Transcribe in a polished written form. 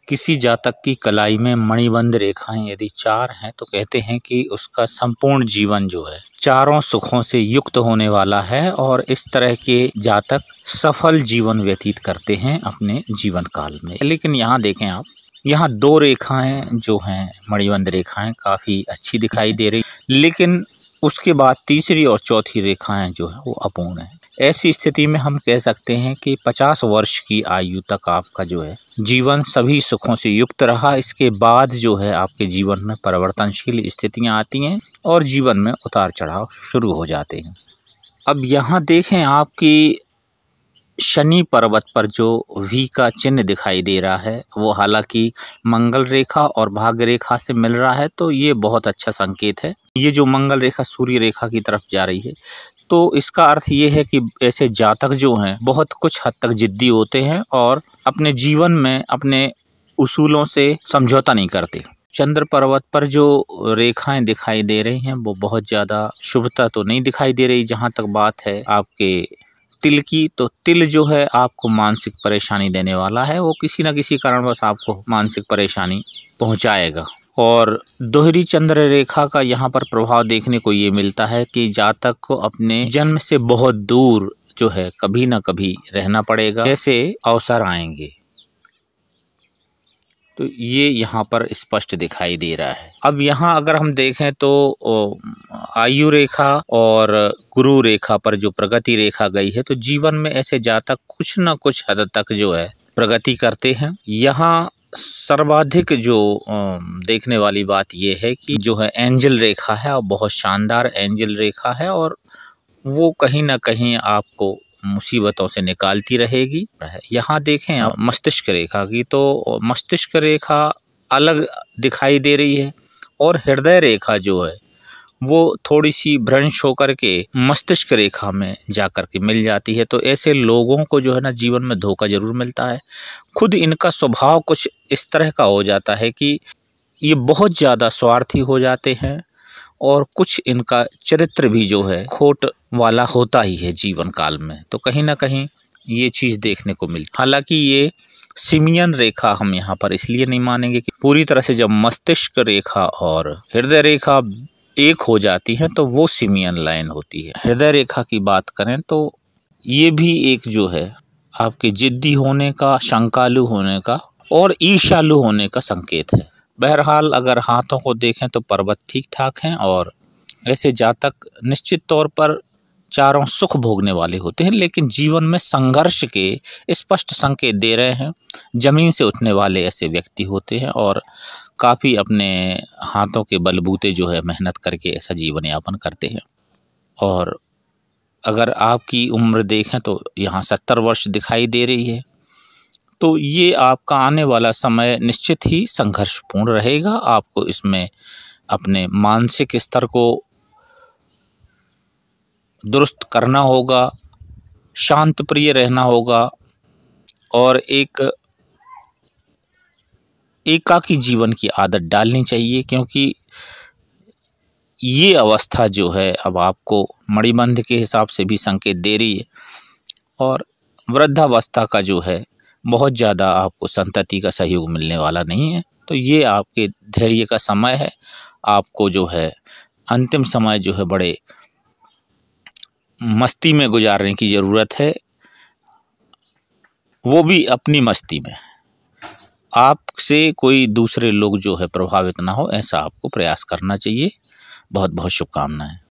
किसी जातक की कलाई में मणिबंध रेखाएं यदि 4 हैं तो कहते हैं कि उसका संपूर्ण जीवन जो है चारों सुखों से युक्त होने वाला है और इस तरह के जातक सफल जीवन व्यतीत करते हैं अपने जीवन काल में। लेकिन यहाँ देखें आप, यहाँ 2 रेखाएं जो हैं मणिबंध रेखाएं काफ़ी अच्छी दिखाई दे रही, लेकिन उसके बाद तीसरी और चौथी रेखाएं जो है वो अपूर्ण है। ऐसी स्थिति में हम कह सकते हैं कि 50 वर्ष की आयु तक आपका जो है जीवन सभी सुखों से युक्त रहा। इसके बाद जो है आपके जीवन में परिवर्तनशील स्थितियां आती हैं और जीवन में उतार चढ़ाव शुरू हो जाते हैं। अब यहाँ देखें, आपकी शनि पर्वत पर जो वी का चिन्ह दिखाई दे रहा है वो हालांकि मंगल रेखा और भाग्य रेखा से मिल रहा है, तो ये बहुत अच्छा संकेत है। ये जो मंगल रेखा सूर्य रेखा की तरफ जा रही है, तो इसका अर्थ ये है कि ऐसे जातक जो हैं बहुत कुछ हद तक जिद्दी होते हैं और अपने जीवन में अपने उसूलों से समझौता नहीं करते। चंद्र पर्वत पर जो रेखाएं दिखाई दे रही हैं वो बहुत ज़्यादा शुभता तो नहीं दिखाई दे रही। जहाँ तक बात है आपके तिल की, तो तिल जो है आपको मानसिक परेशानी देने वाला है, वो किसी न किसी कारणवश आपको मानसिक परेशानी पहुंचाएगा। और दोहरी चंद्र रेखा का यहाँ पर प्रभाव देखने को ये मिलता है कि जातक को अपने जन्म से बहुत दूर जो है कभी न कभी रहना पड़ेगा, ऐसे अवसर आएंगे। तो ये यहाँ पर स्पष्ट दिखाई दे रहा है। अब यहाँ अगर हम देखें तो आयु रेखा और गुरु रेखा पर जो प्रगति रेखा गई है, तो जीवन में ऐसे जातक कुछ न कुछ हद तक जो है प्रगति करते हैं। यहाँ सर्वाधिक जो देखने वाली बात यह है कि जो है एंजल रेखा है और बहुत शानदार एंजल रेखा है और वो कहीं ना कहीं आपको मुसीबतों से निकालती रहेगी। यहाँ देखें आप मस्तिष्क रेखा की, तो मस्तिष्क रेखा अलग दिखाई दे रही है और हृदय रेखा जो है वो थोड़ी सी भ्रंश होकर के मस्तिष्क रेखा में जाकर के मिल जाती है। तो ऐसे लोगों को जो है ना जीवन में धोखा जरूर मिलता है। खुद इनका स्वभाव कुछ इस तरह का हो जाता है कि ये बहुत ज़्यादा स्वार्थी हो जाते हैं और कुछ इनका चरित्र भी जो है खोट वाला होता ही है जीवन काल में। तो कहीं ना कहीं ये चीज़ देखने को मिलती। हालांकि ये सिमियन रेखा हम यहाँ पर इसलिए नहीं मानेंगे कि पूरी तरह से जब मस्तिष्क रेखा और हृदय रेखा एक हो जाती है तो वो सिमियन लाइन होती है। हृदय रेखा की बात करें तो ये भी एक जो है आपके जिद्दी होने का, शंकालु होने का और ईर्ष्यालु होने का संकेत है। बहरहाल अगर हाथों को देखें तो पर्वत ठीक ठाक हैं और ऐसे जातक निश्चित तौर पर चारों सुख भोगने वाले होते हैं, लेकिन जीवन में संघर्ष के स्पष्ट संकेत दे रहे हैं। जमीन से उठने वाले ऐसे व्यक्ति होते हैं और काफ़ी अपने हाथों के बलबूते जो है मेहनत करके ऐसा जीवन यापन करते हैं। और अगर आपकी उम्र देखें तो यहाँ 70 वर्ष दिखाई दे रही है, तो ये आपका आने वाला समय निश्चित ही संघर्षपूर्ण रहेगा। आपको इसमें अपने मानसिक स्तर को दुरुस्त करना होगा, शांत प्रिय रहना होगा और एक एकाकी जीवन की आदत डालनी चाहिए, क्योंकि ये अवस्था जो है अब आपको मणिबंध के हिसाब से भी संकेत दे रही है और वृद्धावस्था का जो है बहुत ज़्यादा आपको संतति का सहयोग मिलने वाला नहीं है। तो ये आपके धैर्य का समय है। आपको जो है अंतिम समय जो है बड़े मस्ती में गुजारने की ज़रूरत है, वो भी अपनी मस्ती में। आपसे कोई दूसरे लोग जो है प्रभावित ना हो, ऐसा आपको प्रयास करना चाहिए। बहुत बहुत शुभकामनाएं।